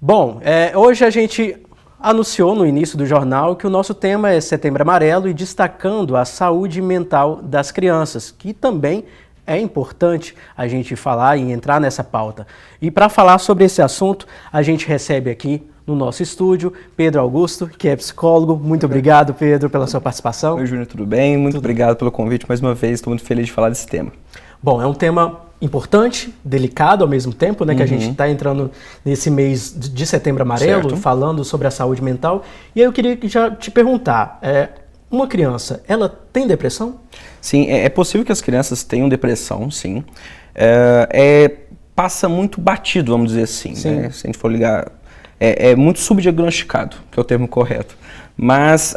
Bom, hoje a gente anunciou no início do jornal que o nosso tema é Setembro Amarelo e destacando a saúde mental das crianças, que também é importante a gente falar e entrar nessa pauta. E para falar sobre esse assunto, a gente recebe aqui no nosso estúdio Pedro Augusto, que é psicólogo. Muito obrigado, Pedro, pela sua participação. Oi, Júnior, tudo bem? Muito obrigado pelo convite mais uma vez. Estou muito feliz de falar desse tema. Bom, é um tema importante, delicado ao mesmo tempo, né? Que a gente está entrando nesse mês de Setembro Amarelo, certo, falando sobre a saúde mental. E aí eu queria já te perguntar, uma criança, ela tem depressão? Sim, é possível que as crianças tenham depressão, sim. Passa muito batido, vamos dizer assim, né? Se a gente for ligar, é muito subdiagnosticado, que é o termo correto. Mas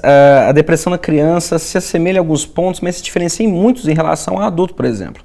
a depressão na criança se assemelha a alguns pontos, mas se diferencia em muitos em relação ao adulto, por exemplo.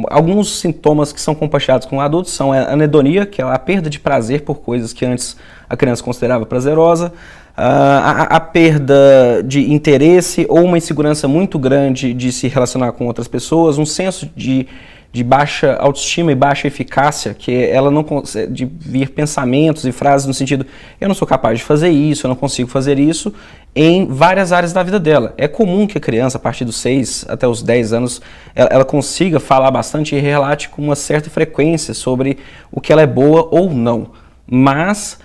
Alguns sintomas que são compartilhados com o adulto são a anedonia, que é a perda de prazer por coisas que antes a criança considerava prazerosa, a perda de interesse ou uma insegurança muito grande de se relacionar com outras pessoas, um senso de baixa autoestima e baixa eficácia, que ela não consegue, de vir pensamentos e frases no sentido, eu não sou capaz de fazer isso, eu não consigo fazer isso, em várias áreas da vida dela. É comum que a criança, a partir dos 6 até os 10 anos, ela consiga falar bastante e relate com uma certa frequência sobre o que ela é boa ou não, mas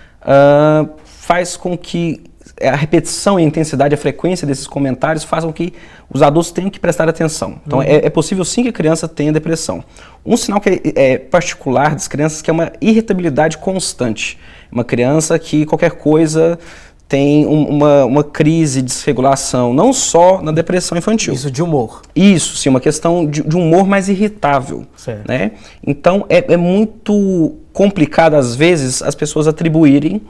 faz com que a repetição e a intensidade, a frequência desses comentários façam que os adultos tenham que prestar atenção. Então, é possível sim que a criança tenha depressão. Um sinal que é particular das crianças que é uma irritabilidade constante. Uma criança que qualquer coisa tem uma crise de desregulação, não só na depressão infantil. Isso de humor. Isso, sim, uma questão de humor mais irritável. Certo. Né? Então, é muito complicado, às vezes, as pessoas atribuírem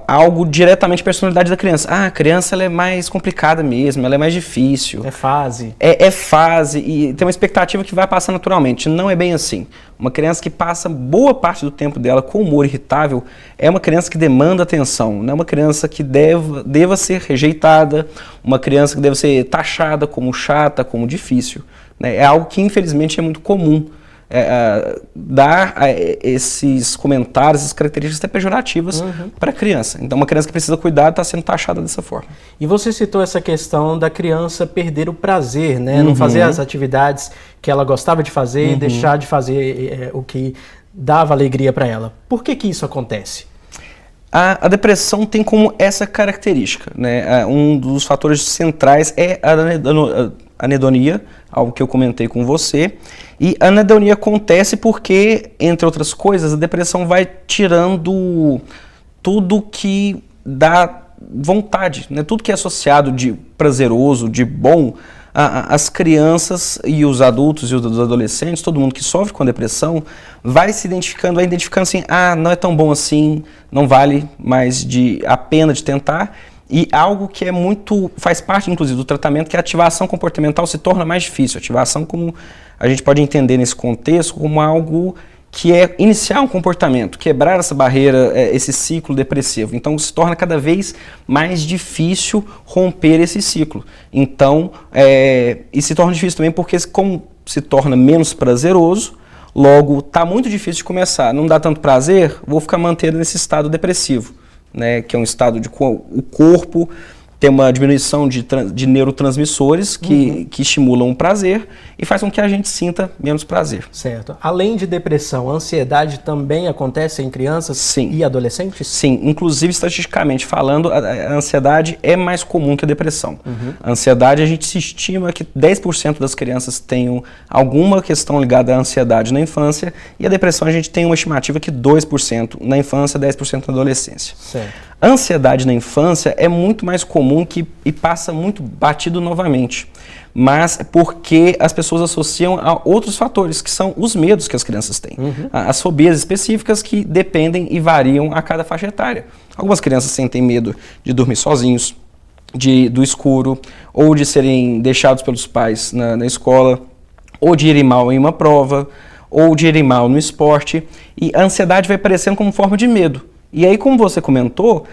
algo diretamente à personalidade da criança. A criança ela é mais complicada mesmo, ela é mais difícil. É fase. É fase e tem uma expectativa que vai passar naturalmente. Não é bem assim. Uma criança que passa boa parte do tempo dela com humor irritável é uma criança que demanda atenção, não é uma criança que deva ser rejeitada, uma criança que deve ser taxada como chata, como difícil. Né? É algo que infelizmente é muito comum. Dar esses comentários, essas características até pejorativas para a criança. Então, uma criança que precisa cuidar está sendo taxada dessa forma. E você citou essa questão da criança perder o prazer, né? Não fazer as atividades que ela gostava de fazer e deixar de fazer o que dava alegria para ela. Por que isso acontece? A depressão tem como essa característica, né? Um dos fatores centrais é a anedonia, algo que eu comentei com você. E a anedonia acontece porque, entre outras coisas, a depressão vai tirando tudo que dá vontade, né? Tudo que é associado de prazeroso, de bom. As crianças e os adultos e os adolescentes, todo mundo que sofre com a depressão, vai identificando assim, não é tão bom assim, não vale mais a pena de tentar. E algo que faz parte, inclusive, do tratamento, que a ativação comportamental se torna mais difícil. A ativação, como a gente pode entender nesse contexto, como algo que é iniciar um comportamento, quebrar essa barreira, esse ciclo depressivo. Então, se torna cada vez mais difícil romper esse ciclo. Então, e se torna difícil também porque, como se torna menos prazeroso, logo está muito difícil de começar. Não dá tanto prazer, vou ficar mantendo nesse estado depressivo. Né, que é um estado de o corpo tem uma diminuição de neurotransmissores que estimulam o prazer e faz com que a gente sinta menos prazer. Certo. Além de depressão, a ansiedade também acontece em crianças e adolescentes? Sim, inclusive estatisticamente falando, a ansiedade é mais comum que a depressão. A ansiedade, a gente se estima que 10% das crianças tenham alguma questão ligada à ansiedade na infância e a depressão a gente tem uma estimativa que 2% na infância, 10% na adolescência. Certo. A ansiedade na infância é muito mais comum e passa muito batido novamente, mas porque as pessoas associam a outros fatores, que são os medos que as crianças têm. As fobias específicas que dependem e variam a cada faixa etária. Algumas crianças sentem medo de dormir sozinhos, do escuro, ou de serem deixados pelos pais na escola, ou de irem mal em uma prova, ou de irem mal no esporte, e a ansiedade vai aparecendo como forma de medo. E aí, como você comentou,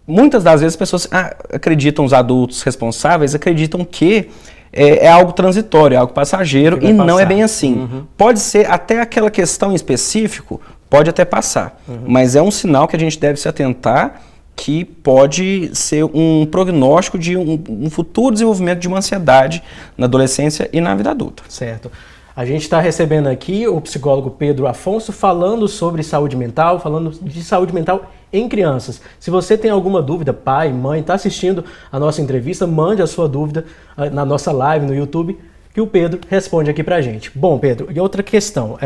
muitas das vezes as pessoas acreditam, os adultos responsáveis acreditam que é algo transitório, é algo passageiro, e não é bem assim. Pode ser até aquela questão em específico, pode até passar, mas é um sinal que a gente deve se atentar, que pode ser um prognóstico de um futuro desenvolvimento de uma ansiedade na adolescência e na vida adulta. Certo. A gente está recebendo aqui o psicólogo Pedro Afonso falando sobre saúde mental, falando de saúde mental em crianças. Se você tem alguma dúvida, pai, mãe, está assistindo a nossa entrevista, mande a sua dúvida na nossa live no YouTube, que o Pedro responde aqui para a gente. Bom, Pedro, e outra questão,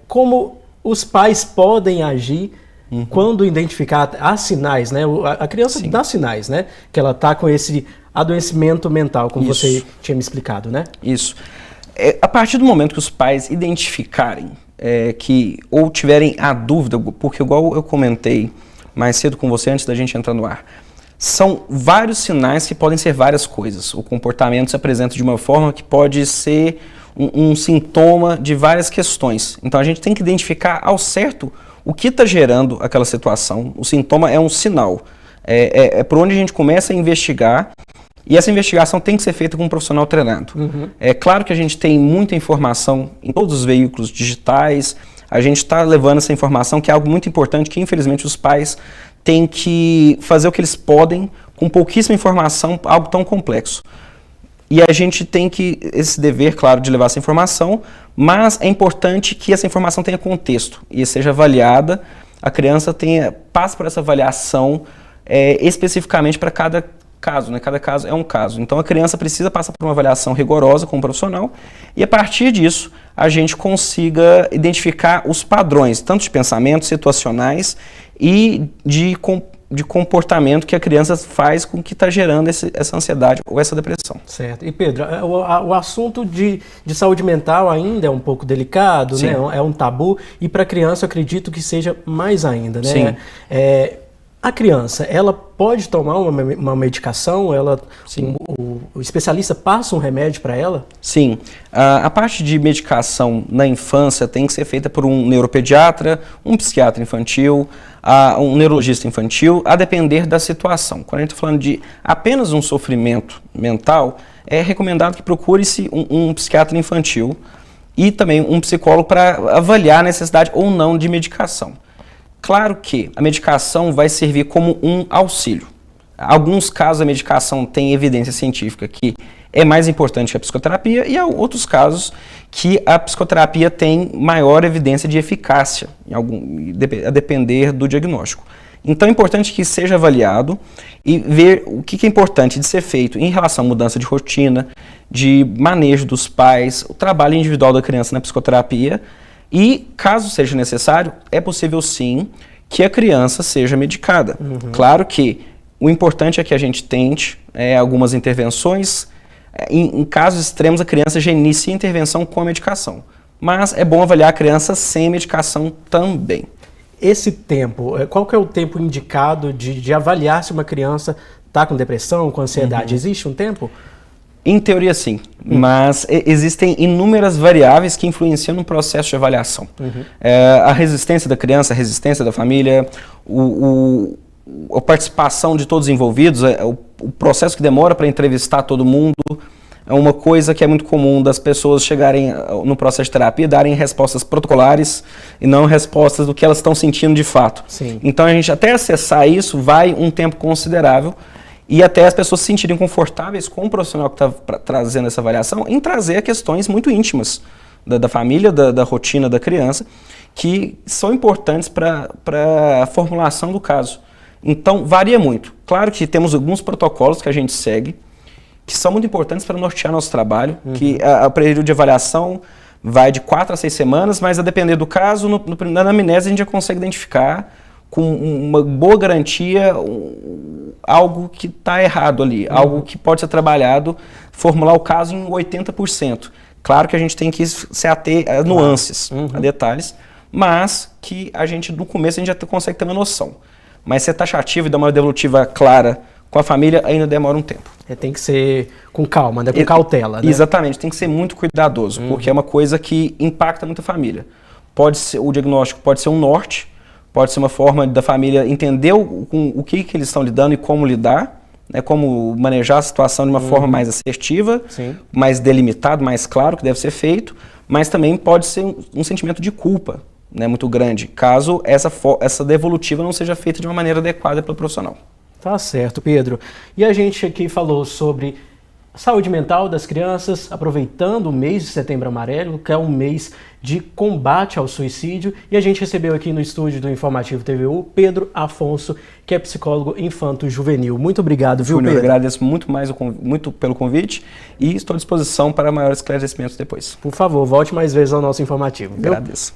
como os pais podem agir quando identificar as sinais, né? A criança dá sinais, né? Que ela está com esse adoecimento mental, como você tinha me explicado, né? Isso. A partir do momento que os pais identificarem ou tiverem a dúvida, porque igual eu comentei mais cedo com você antes da gente entrar no ar, são vários sinais que podem ser várias coisas. O comportamento se apresenta de uma forma que pode ser um sintoma de várias questões. Então a gente tem que identificar ao certo o que está gerando aquela situação. O sintoma é um sinal. É por onde a gente começa a investigar. E essa investigação tem que ser feita com um profissional treinado. É claro que a gente tem muita informação em todos os veículos digitais, a gente está levando essa informação, que é algo muito importante, que infelizmente os pais têm que fazer o que eles podem com pouquíssima informação, algo tão complexo. E a gente tem esse dever, claro, de levar essa informação, mas é importante que essa informação tenha contexto e seja avaliada, a criança passe por essa avaliação especificamente para cada caso, né? Cada caso é um caso. Então a criança precisa passar por uma avaliação rigorosa com o profissional e a partir disso a gente consiga identificar os padrões, tanto de pensamentos situacionais e de comportamento que a criança faz com que está gerando essa ansiedade ou essa depressão. Certo. E Pedro, o assunto de saúde mental ainda é um pouco delicado, né? É um tabu e para a criança eu acredito que seja mais ainda, né? Sim. A criança, ela pode tomar uma medicação? O especialista passa um remédio para ela? Sim. A parte de medicação na infância tem que ser feita por um neuropediatra, um psiquiatra infantil, um neurologista infantil, a depender da situação. Quando a gente está falando de apenas um sofrimento mental, é recomendado que procure-se um psiquiatra infantil e também um psicólogo para avaliar a necessidade ou não de medicação. Claro que a medicação vai servir como um auxílio. Em alguns casos a medicação tem evidência científica que é mais importante que a psicoterapia e há outros casos que a psicoterapia tem maior evidência de eficácia, a depender do diagnóstico. Então é importante que seja avaliado e ver o que é importante de ser feito em relação à mudança de rotina, de manejo dos pais, o trabalho individual da criança na psicoterapia. E, caso seja necessário, é possível sim que a criança seja medicada. Claro que o importante é que a gente tente algumas intervenções. Em casos extremos, a criança já inicia a intervenção com a medicação. Mas é bom avaliar a criança sem medicação também. Esse tempo, qual que é o tempo indicado de avaliar se uma criança está com depressão, com ansiedade? Existe um tempo? Em teoria, sim, mas existem inúmeras variáveis que influenciam no processo de avaliação. A resistência da criança, a resistência da família, a participação de todos os envolvidos, o processo que demora para entrevistar todo mundo, é uma coisa que é muito comum das pessoas chegarem no processo de terapia e darem respostas protocolares e não respostas do que elas estão sentindo de fato. Sim. Então, a gente até acessar isso vai um tempo considerável. E até as pessoas se sentirem confortáveis com o profissional que está trazendo essa avaliação em trazer questões muito íntimas da família, da rotina da criança, que são importantes para a formulação do caso. Então, varia muito. Claro que temos alguns protocolos que a gente segue, que são muito importantes para nortear nosso trabalho, que o período de avaliação vai de 4 a 6 semanas, mas a depender do caso, na anamnese a gente já consegue identificar com uma boa garantia algo que está errado ali, algo que pode ser trabalhado, formular o caso em 80%. Claro que a gente tem que se ater a nuances, a detalhes, mas que a gente, no começo, a gente já consegue ter uma noção. Mas ser taxativo e dar uma devolutiva clara com a família ainda demora um tempo. Tem que ser com calma, né? Com cautela, né? Exatamente, tem que ser muito cuidadoso, porque é uma coisa que impacta muito a família. O diagnóstico pode ser um norte, pode ser uma forma da família entender o que eles estão lidando e como lidar, né, como manejar a situação de uma forma mais assertiva, mais delimitado, mais claro que deve ser feito, mas também pode ser um sentimento de culpa né, muito grande, caso essa devolutiva não seja feita de uma maneira adequada pelo profissional. Tá certo, Pedro. E a gente aqui falou sobre saúde mental das crianças, aproveitando o mês de Setembro Amarelo, que é um mês de combate ao suicídio, e a gente recebeu aqui no estúdio do Informativo TVU Pedro Afonso, que é psicólogo infanto-juvenil. Muito obrigado, viu, Júnior, Pedro? eu agradeço muito pelo convite e estou à disposição para maiores esclarecimentos depois. Por favor, volte mais vezes ao nosso Informativo. Viu? Agradeço.